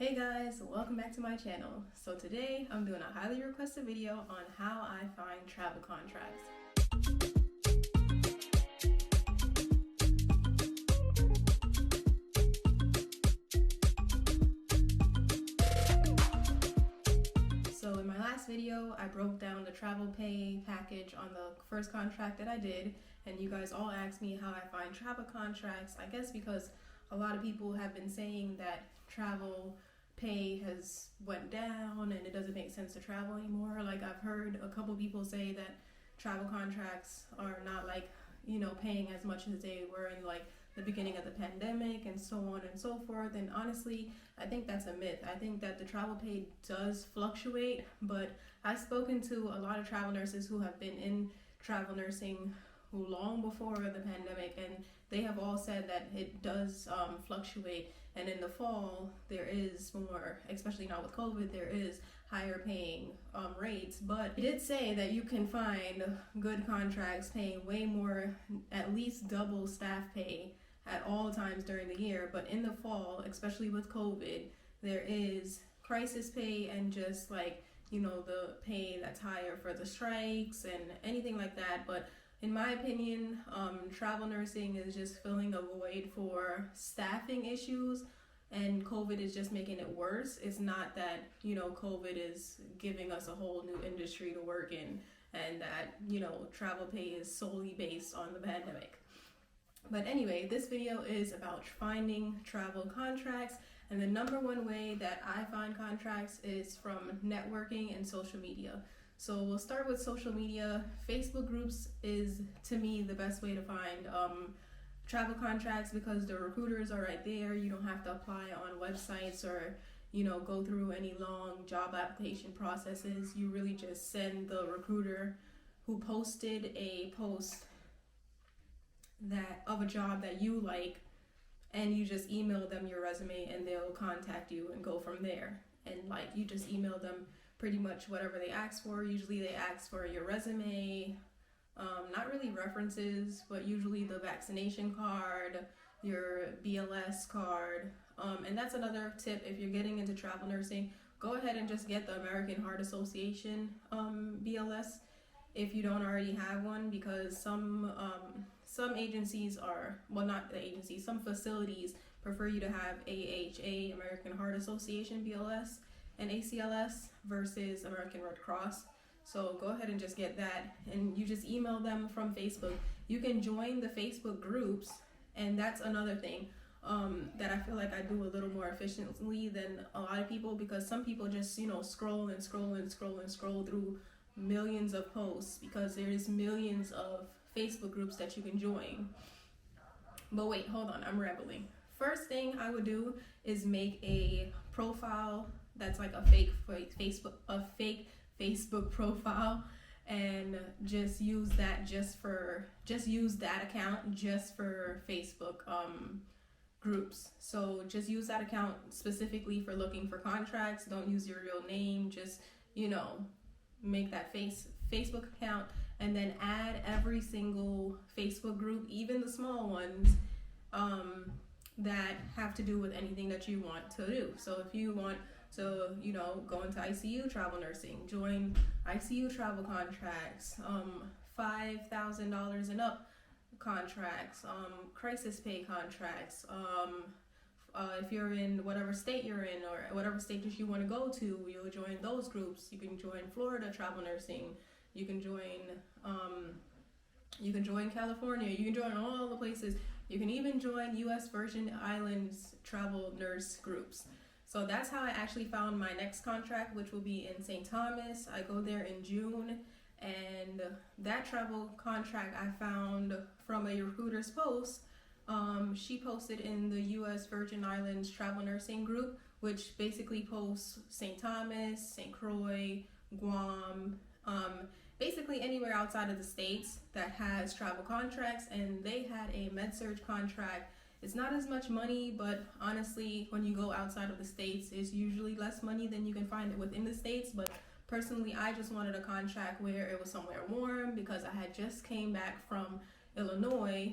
Hey guys, welcome back to my channel. So today I'm doing a highly requested video on how I find travel contracts. So in my last video, I broke down the travel pay package on the first contract that I did, and you guys all asked me how I find travel contracts. I guess because a lot of people have been saying that travel pay has went down and it doesn't make sense to travel anymore. Like, I've heard a couple people say that travel contracts are not paying as much as they were in like the beginning of the pandemic and so on and so forth. And honestly, I think that's a myth. I think that the travel pay does fluctuate, but I've spoken to a lot of travel nurses who have been in travel nursing long before the pandemic, and they have all said that it does fluctuate, and in the fall there is more, especially now with COVID, there is higher paying rates. But it did say that you can find good contracts paying way more, at least double staff pay at all times during the year. But in the fall, especially with COVID, there is crisis pay and just the pay that's higher for the strikes and anything like that. But in my opinion, travel nursing is just filling a void for staffing issues, and COVID is just making it worse. It's not that, COVID is giving us a whole new industry to work in, and that, travel pay is solely based on the pandemic. But anyway, this video is about finding travel contracts, and the number one way that I find contracts is from networking and social media. So we'll start with social media. Facebook groups is, to me, the best way to find travel contracts because the recruiters are right there. You don't have to apply on websites or, go through any long job application processes. You really just send the recruiter who posted a post of a job that you like, and you just email them your resume and they'll contact you and go from there. And you just email them pretty much whatever they ask for. Usually they ask for your resume, not really references, but usually the vaccination card, your BLS card. And that's another tip. If you're getting into travel nursing, go ahead and just get the American Heart Association BLS if you don't already have one, because some agencies some facilities prefer you to have AHA, American Heart Association BLS, and ACLS versus American Red Cross. So go ahead and just get that, and you just email them from Facebook. You can join the Facebook groups, and that's another thing that I feel like I do a little more efficiently than a lot of people, because some people just scroll and scroll and scroll and scroll through millions of posts because there's millions of Facebook groups that you can join. But wait, hold on, I'm rambling. First thing I would do is make a profile that's like a fake Facebook profile, and just use that account just for Facebook groups. So just use that account specifically for looking for contracts. Don't use your real name. Just make that Facebook account, and then add every single Facebook group, even the small ones, that have to do with anything that you want to do. So if you want to, go into ICU travel nursing, join ICU travel contracts, $5,000 and up contracts, crisis pay contracts. If you're in whatever state you're in, or whatever state that you want to go to, you'll join those groups. You can join Florida travel nursing. You can join California. You can join all the places. You can even join U.S. Virgin Islands travel nurse groups. So that's how I actually found my next contract, which will be in St. Thomas. I go there in June, and that travel contract I found from a recruiter's post. She posted in the U.S. Virgin Islands travel nursing group, which basically posts St. Thomas, St. Croix, Guam, basically anywhere outside of the States that has travel contracts. And they had a med-surg contract. It's not as much money, but honestly, when you go outside of the States, it's usually less money than you can find it within the States. But personally, I just wanted a contract where it was somewhere warm, because I had just came back from Illinois,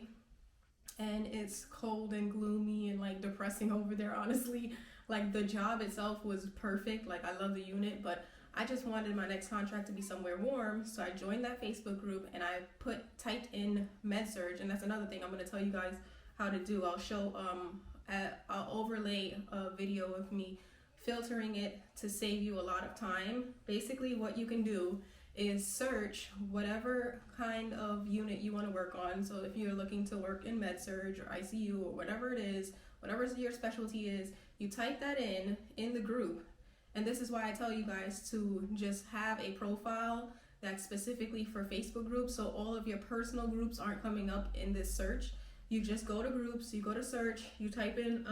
and it's cold and gloomy and depressing over there, honestly. Like the job itself was perfect. Like I love the unit, but I just wanted my next contract to be somewhere warm. So I joined that Facebook group and I typed in med-surg, and that's another thing I'm going to tell you guys how to do. I'll overlay a video of me filtering it to save you a lot of time. Basically what you can do is search whatever kind of unit you want to work on. So if you're looking to work in med-surg or ICU or whatever it is, whatever your specialty is, you type that in the group. And this is why I tell you guys to just have a profile that's specifically for Facebook groups, so all of your personal groups aren't coming up in this search. You just go to groups, you go to search, you type in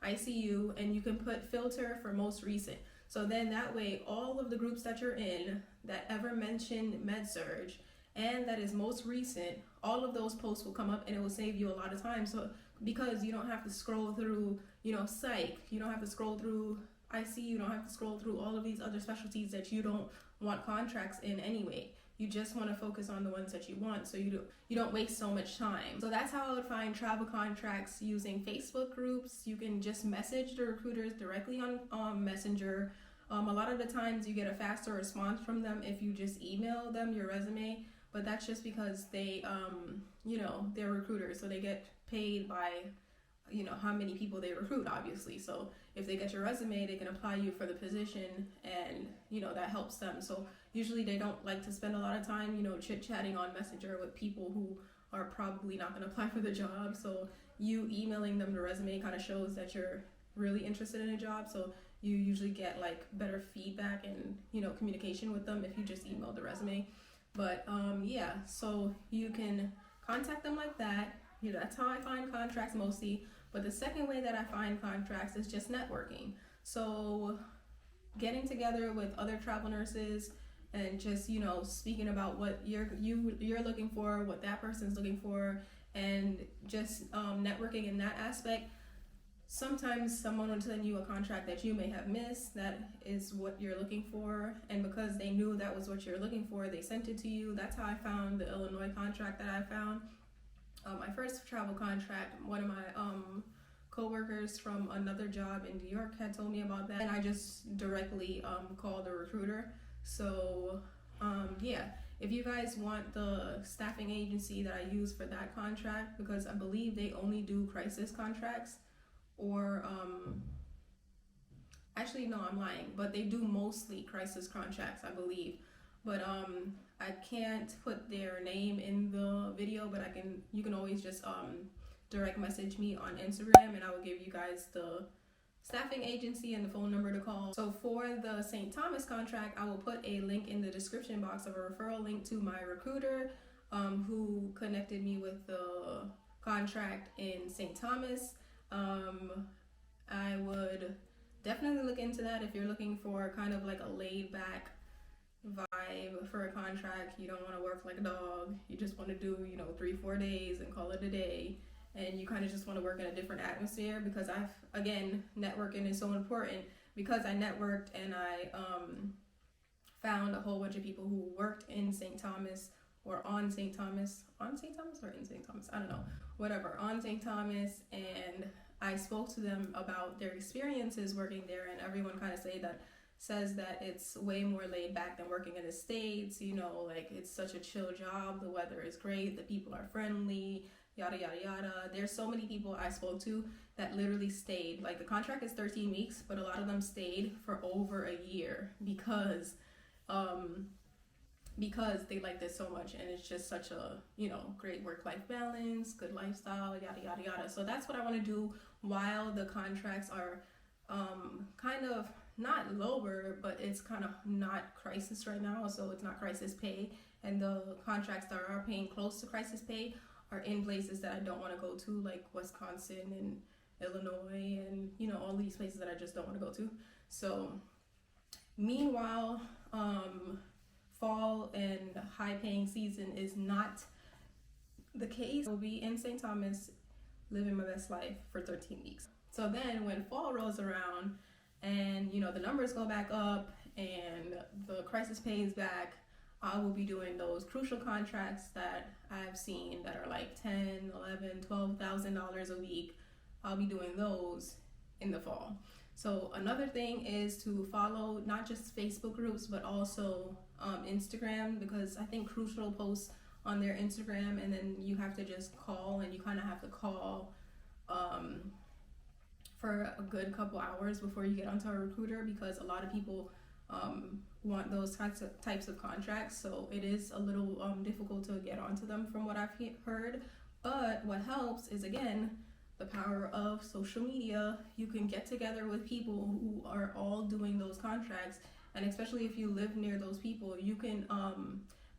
ICU, and you can put filter for most recent. So then that way, all of the groups that you're in that ever mention med-surg and that is most recent, all of those posts will come up and it will save you a lot of time. So because you don't have to scroll through, psych, you don't have to scroll through ICU, you don't have to scroll through all of these other specialties that you don't want contracts in anyway. You just want to focus on the ones that you want, so you don't waste so much time. So that's how I would find travel contracts using Facebook groups. You can just message the recruiters directly on Messenger. A lot of the times you get a faster response from them if you just email them your resume, but that's just because they, they're recruiters, so they get paid by, how many people they recruit, obviously. So if they get your resume, they can apply you for the position, and, that helps them. So usually they don't like to spend a lot of time, chit-chatting on Messenger with people who are probably not going to apply for the job. So you emailing them the resume kind of shows that you're really interested in a job. So you usually get like better feedback and, communication with them if you just email the resume. But so you can contact them like that. That's how I find contracts mostly. But the second way that I find contracts is just networking. So getting together with other travel nurses and just, speaking about what you're looking for, what that person's looking for, and just networking in that aspect. Sometimes someone will send you a contract that you may have missed that is what you're looking for, and because they knew that was what you're looking for, they sent it to you. That's how I found the Illinois contract that I found. My first travel contract, one of my co-workers from another job in New York had told me about that, and I just directly called the recruiter. So if you guys want the staffing agency that I use for that contract, because I believe they only do crisis contracts, or actually no, I'm lying, but they do mostly crisis contracts, I believe. But I can't put their name in the video, but you can always just direct message me on Instagram, and I will give you guys the staffing agency and the phone number to call. So for the St. Thomas contract, I will put a link in the description box of a referral link to my recruiter who connected me with the contract in St. Thomas. I would definitely look into that if you're looking for kind of like a laid back vibe for a contract. You don't want to work like a dog. You just want to do, 3-4 days and call it a day. And you kind of just want to work in a different atmosphere, because networking is so important. Because I networked and I found a whole bunch of people who worked in St. Thomas or on St. Thomas, or in St. Thomas, I don't know, whatever, on St. Thomas, and I spoke to them about their experiences working there, and everyone kind of says that it's way more laid back than working in the States. Like it's such a chill job, the weather is great, the people are friendly, yada yada yada. There's so many people I spoke to that literally stayed. Like the contract is 13 weeks, but a lot of them stayed for over a year because they like this so much, and it's just such a great work-life balance, good lifestyle, yada yada yada. So that's what I want to do while the contracts are kind of not lower, but it's kind of not crisis right now, so it's not crisis pay, and the contracts that are paying close to crisis pay are in places that I don't want to go to, like Wisconsin and Illinois and all these places that I just don't want to go to. So meanwhile, fall and high paying season is not the case. I'll be in St. Thomas living my best life for 13 weeks. So then when fall rolls around and the numbers go back up and the crisis pay is back, I will be doing those crucial contracts that I've seen that are like $10,000, $11,000, $12,000 a week. I'll be doing those in the fall. So another thing is to follow not just Facebook groups, but also Instagram, because I think Crucial posts on their Instagram, and then you have to just call, and you kind of have to call for a good couple hours before you get onto a recruiter, because a lot of people want those types of contracts. So it is a little difficult to get onto them from what I've heard. But what helps is, again, the power of social media. You can get together with people who are all doing those contracts, and especially if you live near those people, you can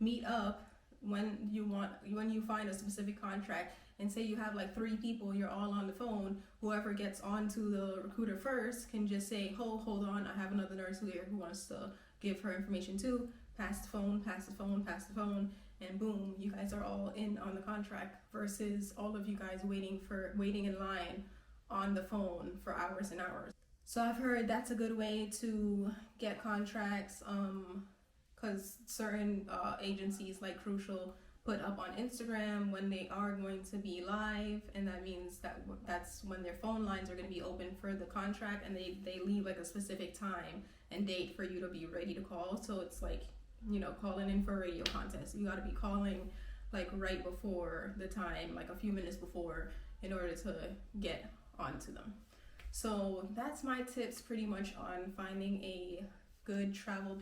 meet up when you find a specific contract, and say you have like 3 people, you're all on the phone. Whoever gets onto the recruiter first can just say, hold on, I have another nurse here who wants to give her information too. Pass the phone, and boom, you guys are all in on the contract, versus all of you guys waiting in line on the phone for hours and hours. So I've heard that's a good way to get contracts, because certain agencies like Crucial put up on Instagram when they are going to be live, and that means that's when their phone lines are going to be open for the contract, and they leave like a specific time and date for you to be ready to call. So it's like, calling in for a radio contest, you got to be calling like right before the time, like a few minutes before, in order to get onto them. So that's my tips pretty much on finding a good travel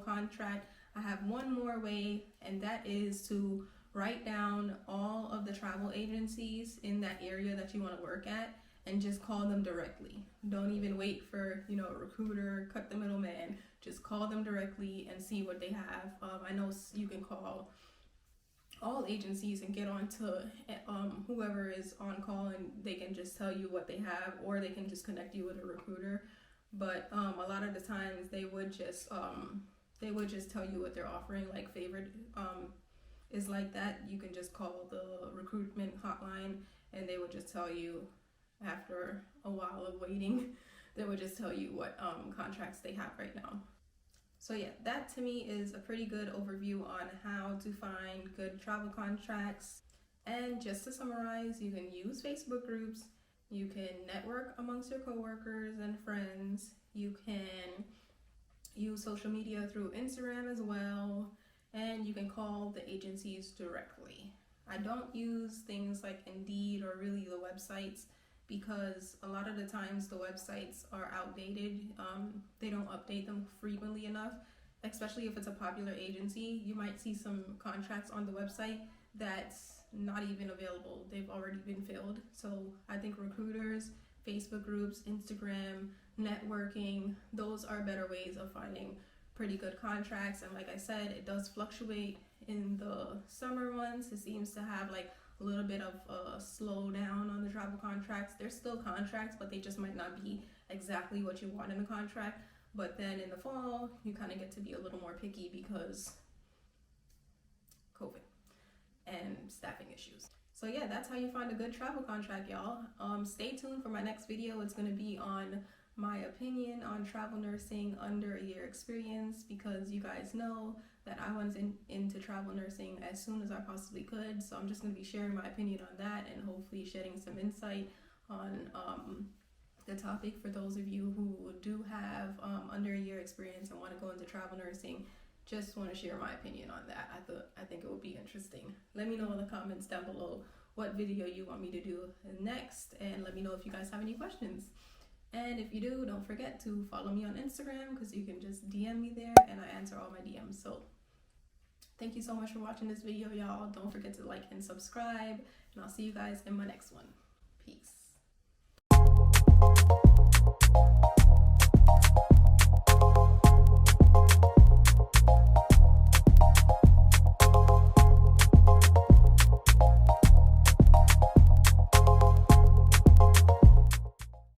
contract. I have one more way, and that is to write down all of the travel agencies in that area that you want to work at, and just call them directly. Don't even wait for a recruiter, cut the middleman. Just call them directly and see what they have. I know you can call all agencies and get on to whoever is on call, and they can just tell you what they have, or they can just connect you with a recruiter. But a lot of the times they would just tell you what they're offering. Like Favorite is like that. You can just call the recruitment hotline, and they would just tell you, after a while of waiting, they would just tell you what contracts they have right now. So yeah, that to me is a pretty good overview on how to find good travel contracts. And just to summarize, you can use Facebook groups, you can network amongst your coworkers and friends, you can use social media through Instagram as well, and you can call the agencies directly. I don't use things like Indeed or really the websites, because a lot of the times the websites are outdated. They don't update them frequently enough, especially if it's a popular agency. You might see some contracts on the website that's not even available. They've already been filled. So I think recruiters, Facebook groups, Instagram, networking, those are better ways of finding pretty good contracts. And like I said, it does fluctuate. In the summer months, it seems to have like a little bit of a slowdown on the travel contracts. There's still contracts, but they just might not be exactly what you want in a contract. But then in the fall, you kind of get to be a little more picky because COVID and staffing issues. So yeah, that's how you find a good travel contract, y'all. Stay tuned for my next video. It's going to be on my opinion on travel nursing under a year experience, because you guys know that I went into travel nursing as soon as I possibly could. So I'm just going to be sharing my opinion on that, and hopefully shedding some insight on the topic for those of you who do have under a year experience and want to go into travel nursing. Just want to share my opinion on that. I think it would be interesting. Let me know in the comments down below what video you want me to do next, and let me know if you guys have any questions. And if you do, don't forget to follow me on Instagram, because you can just DM me there and I answer all my DMs. So thank you so much for watching this video, y'all. Don't forget to like and subscribe, and I'll see you guys in my next one.